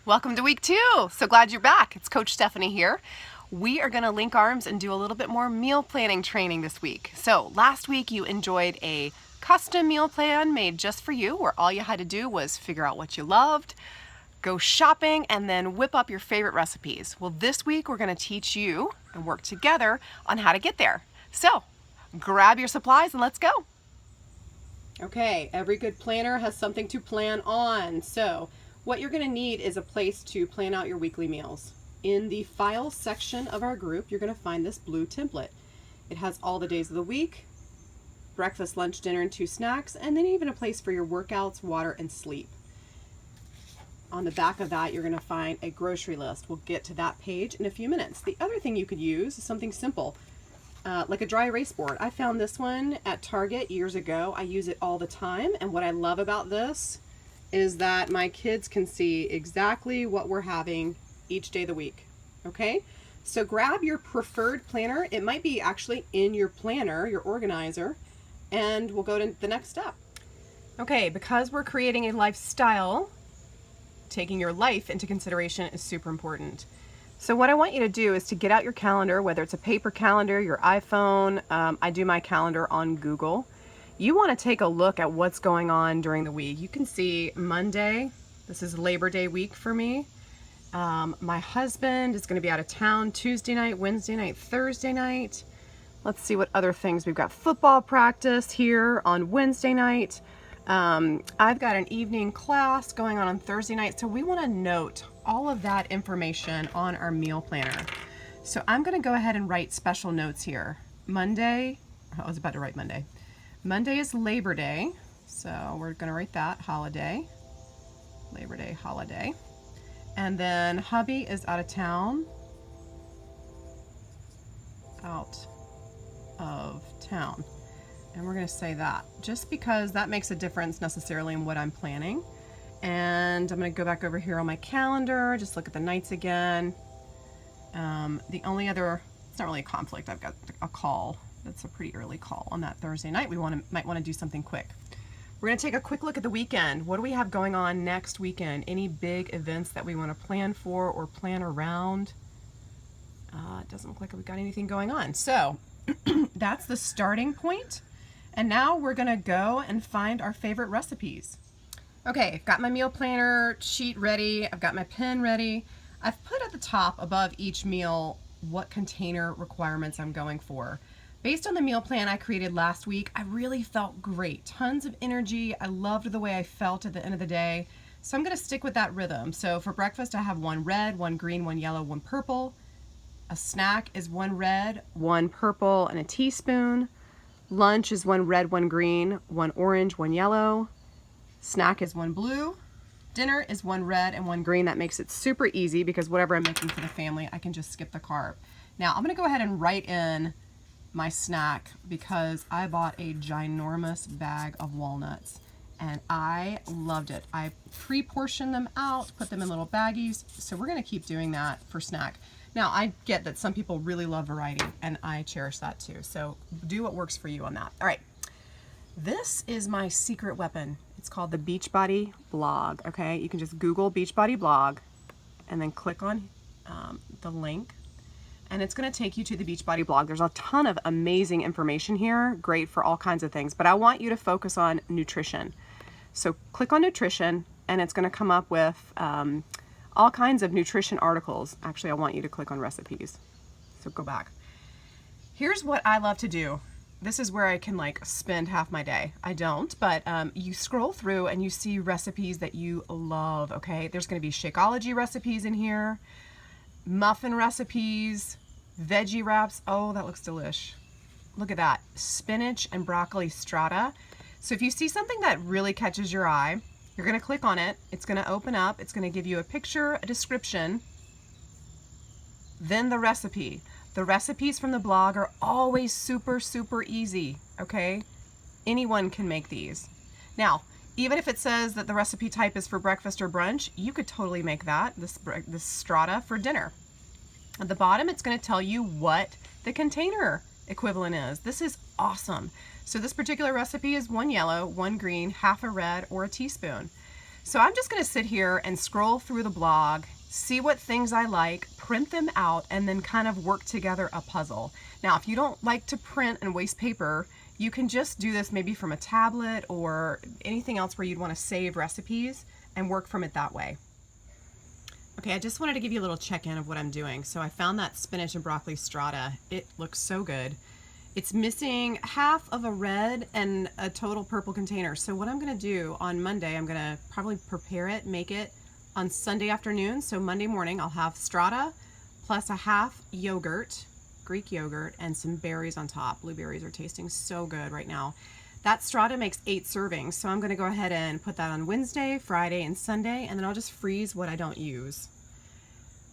Welcome to week 2. So glad you're back. It's Coach Stephanie here. We are going to link arms and do a little bit more meal planning training this week. So last week you enjoyed a custom meal plan made just for you, where all you had to do was figure out what you loved, go shopping, and then whip up your favorite recipes. Well, this week we're going to teach you and work together on how to get there. So grab your supplies and let's go. Okay, every good planner has something to plan on. So what you're going to need is a place to plan out your weekly meals. In the files section of our group, you're going to find this blue template. It has all the days of the week, breakfast, lunch, dinner, and 2 snacks, and then even a place for your workouts, water, and sleep. On the back of that, you're going to find a grocery list. We'll get to that page in a few minutes. The other thing you could use is something simple, like a dry erase board. I found this one at Target years ago. I use it all the time, and what I love about this is that my kids can see exactly what we're having each day of the week. Okay, so grab your preferred planner. It might be actually in your planner, your organizer, and we'll go to the next step. Okay, because we're creating a lifestyle, taking your life into consideration is super important. So what I want you to do is to get out your calendar, whether it's a paper calendar, your iPhone. I do my calendar on Google. You want to take a look at what's going on during the week. You can see Monday, this is Labor Day week for me. My husband is going to be out of town Tuesday night, Wednesday night, Thursday night. Let's see what other things. We've got football practice here on Wednesday night. I've got an evening class going on Thursday night. So we want to note all of that information on our meal planner. So I'm going to go ahead and write special notes here. Monday, I was about to write Monday. Monday is Labor Day, so we're going to write that, holiday, Labor Day holiday. And then hubby is out of town, and we're going to say that just because that makes a difference necessarily in what I'm planning. And I'm going to go back over here on my calendar, just look at the nights again. The only other, it's not really a conflict, I've got a call. That's a pretty early call on that Thursday night. We might want to do something quick. We're going to take a quick look at the weekend. What do we have going on next weekend? Any big events that we want to plan for or plan around? It doesn't look like we've got anything going on. So that's the starting point. And now we're going to go and find our favorite recipes. Okay, I've got my meal planner sheet ready. I've got my pen ready. I've put at the top above each meal what container requirements I'm going for. Based on the meal plan I created last week, I really felt great. Tons of energy. I loved the way I felt at the end of the day. So I'm going to stick with that rhythm. So for breakfast, I have 1 red, 1 green, 1 yellow, 1 purple. A snack is 1 red, 1 purple, and a teaspoon. Lunch is 1 red, 1 green, 1 orange, 1 yellow. Snack is 1 blue. Dinner is 1 red and 1 green. That makes it super easy because whatever I'm making for the family, I can just skip the carb. Now I'm going to go ahead and write in my snack because I bought a ginormous bag of walnuts and I loved it. I pre-portioned them out, put them in little baggies. So we're going to keep doing that for snack. Now I get that some people really love variety and I cherish that too. So do what works for you on that. All right. This is my secret weapon. It's called the Beachbody blog. Okay. You can just Google Beachbody blog and then click on the link. And it's going to take you to the Beachbody blog. There's a ton of amazing information here, great for all kinds of things, but I want you to focus on nutrition. So click on nutrition and it's going to come up with all kinds of nutrition articles. Actually, I want you to click on recipes. So go back. Here's what I love to do. This is where I can like spend half my day. I don't, but you scroll through and you see recipes that you love, okay? There's going to be Shakeology recipes in here, muffin recipes, veggie wraps. Oh, that looks delish. Look at that. Spinach and broccoli strata. So if you see something that really catches your eye, you're going to click on it. It's going to open up. It's going to give you a picture, a description, then the recipe. The recipes from the blog are always super, super easy, okay? Anyone can make these. Now, even if it says that the recipe type is for breakfast or brunch, you could totally make that, this strata, for dinner. At the bottom, it's going to tell you what the container equivalent is. This is awesome. So this particular recipe is 1 yellow, 1 green, half a red, or a teaspoon. So I'm just gonna sit here and scroll through the blog, see what things I like, print them out, and then kind of work together a puzzle. Now, if you don't like to print and waste paper, you can just do this maybe from a tablet or anything else where you'd want to save recipes and work from it that way. Okay, I just wanted to give you a little check-in of what I'm doing. So I found that spinach and broccoli strata. It looks so good. It's missing half of a red and a total purple container. So what I'm gonna do on Monday, I'm gonna probably prepare it, make it on Sunday afternoon. So Monday morning, I'll have strata plus a half yogurt, Greek yogurt, and some berries on top. Blueberries are tasting so good right now. That strata makes 8 servings. So I'm gonna go ahead and put that on Wednesday, Friday, and Sunday, and then I'll just freeze what I don't use.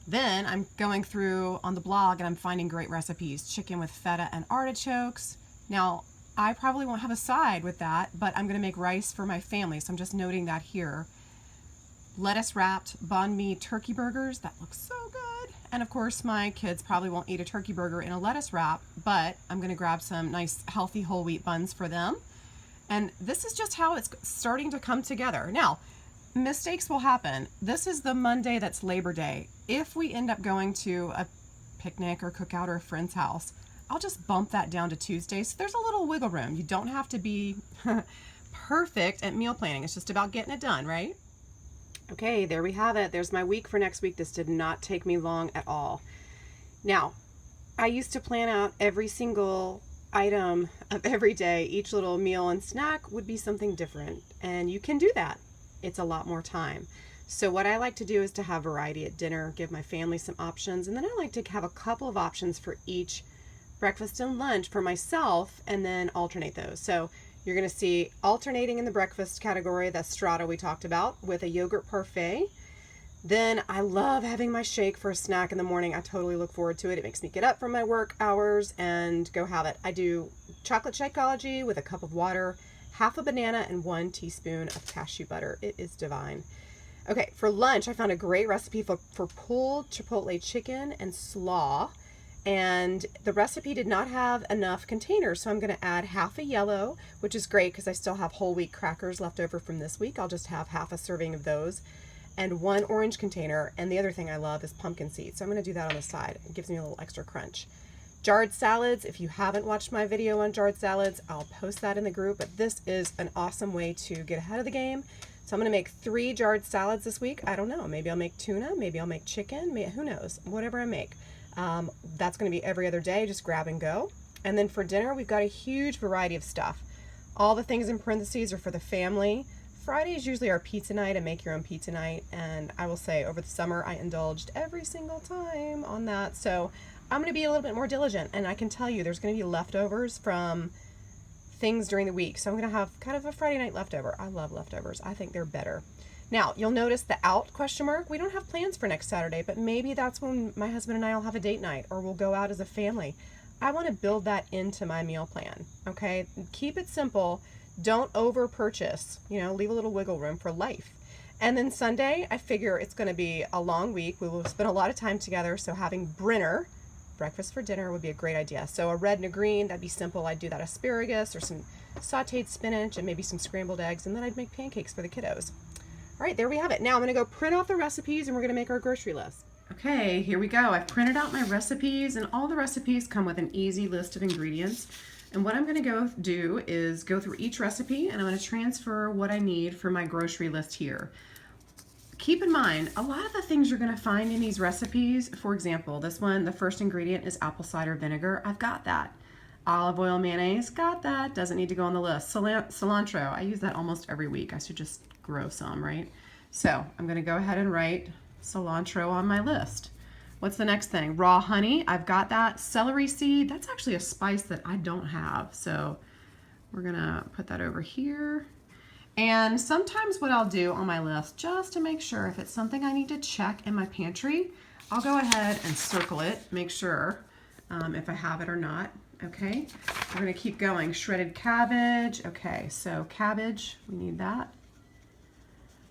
Then I'm going through on the blog and I'm finding great recipes. Chicken with feta and artichokes. Now, I probably won't have a side with that, but I'm gonna make rice for my family, so I'm just noting that here. Lettuce wrapped banh mi turkey burgers, that looks so good. And of course, my kids probably won't eat a turkey burger in a lettuce wrap, but I'm gonna grab some nice healthy whole wheat buns for them. And this is just how it's starting to come together. Now, mistakes will happen. This is the Monday that's Labor Day. If we end up going to a picnic or cookout or a friend's house, I'll just bump that down to Tuesday. So there's a little wiggle room. You don't have to be perfect at meal planning. It's just about getting it done, right? Okay, there we have it. There's my week for next week. This did not take me long at all. Now, I used to plan out every single item of every day. Each little meal and snack would be something different. And you can do that. It's a lot more time. So what I like to do is to have variety at dinner, give my family some options, and then I like to have a couple of options for each breakfast and lunch for myself, and then alternate those. So you're going to see alternating in the breakfast category, the strata we talked about, with a yogurt parfait. Then I love having my shake for a snack in the morning. I totally look forward to it. It makes me get up from my work hours and go have it. I do chocolate Shakeology with a cup of water, half a banana, and 1 teaspoon of cashew butter. It is divine. Okay, for lunch, I found a great recipe for pulled chipotle chicken and slaw. And the recipe did not have enough containers, so I'm going to add half a yellow, which is great because I still have whole wheat crackers left over from this week. I'll just have half a serving of those, and 1 orange container. And the other thing I love is pumpkin seeds, so I'm going to do that on the side. It gives me a little extra crunch. Jarred salads. If you haven't watched my video on jarred salads, I'll post that in the group, but this is an awesome way to get ahead of the game. So I'm going to make 3 jarred salads this week. I don't know. Maybe I'll make tuna. Maybe I'll make chicken. Who knows? Whatever I make. That's going to be every other day. Just grab and go. And then for dinner, we've got a huge variety of stuff. All the things in parentheses are for the family. Friday is usually our pizza night, a make your own pizza night. And I will say over the summer, I indulged every single time on that. So I'm going to be a little bit more diligent. And I can tell you there's going to be leftovers from things during the week. So I'm going to have kind of a Friday night leftover. I love leftovers. I think they're better. Now, you'll notice the out question mark. We don't have plans for next Saturday, but maybe that's when my husband and I will have a date night or we'll go out as a family. I want to build that into my meal plan, okay? Keep it simple. Don't over purchase, leave a little wiggle room for life. And then Sunday, I figure it's going to be a long week. We will spend a lot of time together, so having Brinner, breakfast for dinner, would be a great idea. So a red and a green, that'd be simple. I'd do that asparagus or some sauteed spinach and maybe some scrambled eggs, and then I'd make pancakes for the kiddos. All right, there we have it. Now I'm going to go print off the recipes and we're going to make our grocery list. Okay, here we go. I've printed out my recipes, and all the recipes come with an easy list of ingredients. And what I'm going to go do is go through each recipe, and I'm going to transfer what I need for my grocery list here. Keep in mind, a lot of the things you're going to find in these recipes, for example, this one, the first ingredient is apple cider vinegar. I've got that. Olive oil, mayonnaise, got that. Doesn't need to go on the list. Cilantro, I use that almost every week. I should just grow some, right? So I'm going to go ahead and write cilantro on my list. What's the next thing? Raw honey, I've got that. Celery seed, that's actually a spice that I don't have. So we're going to put that over here. And sometimes what I'll do on my list, just to make sure if it's something I need to check in my pantry, I'll go ahead and circle it, make sure if I have it or not. Okay, we're going to keep going. Shredded cabbage. Okay, so cabbage, we need that.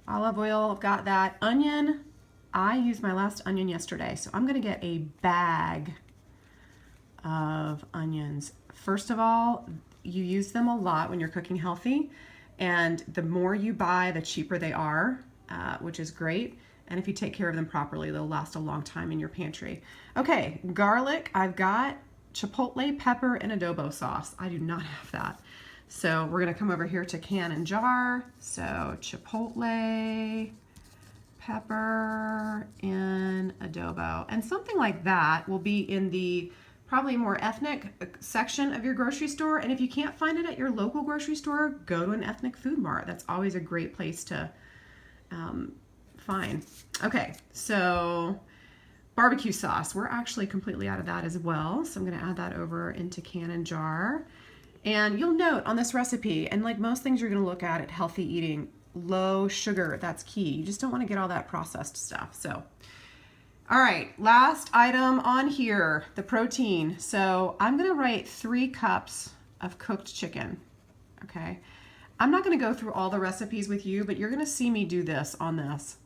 Olive oil, I've got that. Onion, I used my last onion yesterday, so I'm going to get a bag of onions. First of all, you use them a lot when you're cooking healthy, and the more you buy, the cheaper they are. which is great. And if you take care of them properly, they'll last a long time in your pantry. Okay, garlic, I've got chipotle, pepper, and adobo sauce. I do not have that. So we're gonna come over here to can and jar. So chipotle, pepper, and adobo. And something like that will be in the probably more ethnic section of your grocery store. And if you can't find it at your local grocery store, go to an ethnic food mart. That's always a great place to find. Okay, so barbecue sauce. We're actually completely out of that as well. So I'm gonna add that over into can and jar. And you'll note on this recipe, and like most things you're gonna look at healthy eating, low sugar, that's key. You just don't wanna get all that processed stuff. So, all right, last item on here, the protein. So I'm gonna write 3 cups of cooked chicken, okay? I'm not gonna go through all the recipes with you, but you're gonna see me do this on this,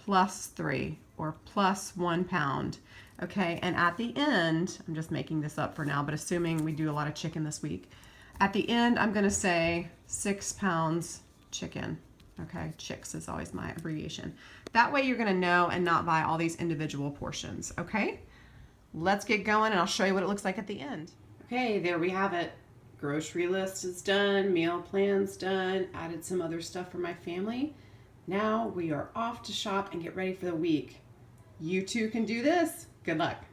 +3 or +1 pound, okay? And at the end, I'm just making this up for now, but assuming we do a lot of chicken this week, at the end, I'm gonna say 6 pounds chicken, okay? Chicks is always my abbreviation. That way you're gonna know and not buy all these individual portions, okay? Let's get going and I'll show you what it looks like at the end. Okay, there we have it. Grocery list is done, meal plan's done, added some other stuff for my family. Now we are off to shop and get ready for the week. You too can do this. Good luck.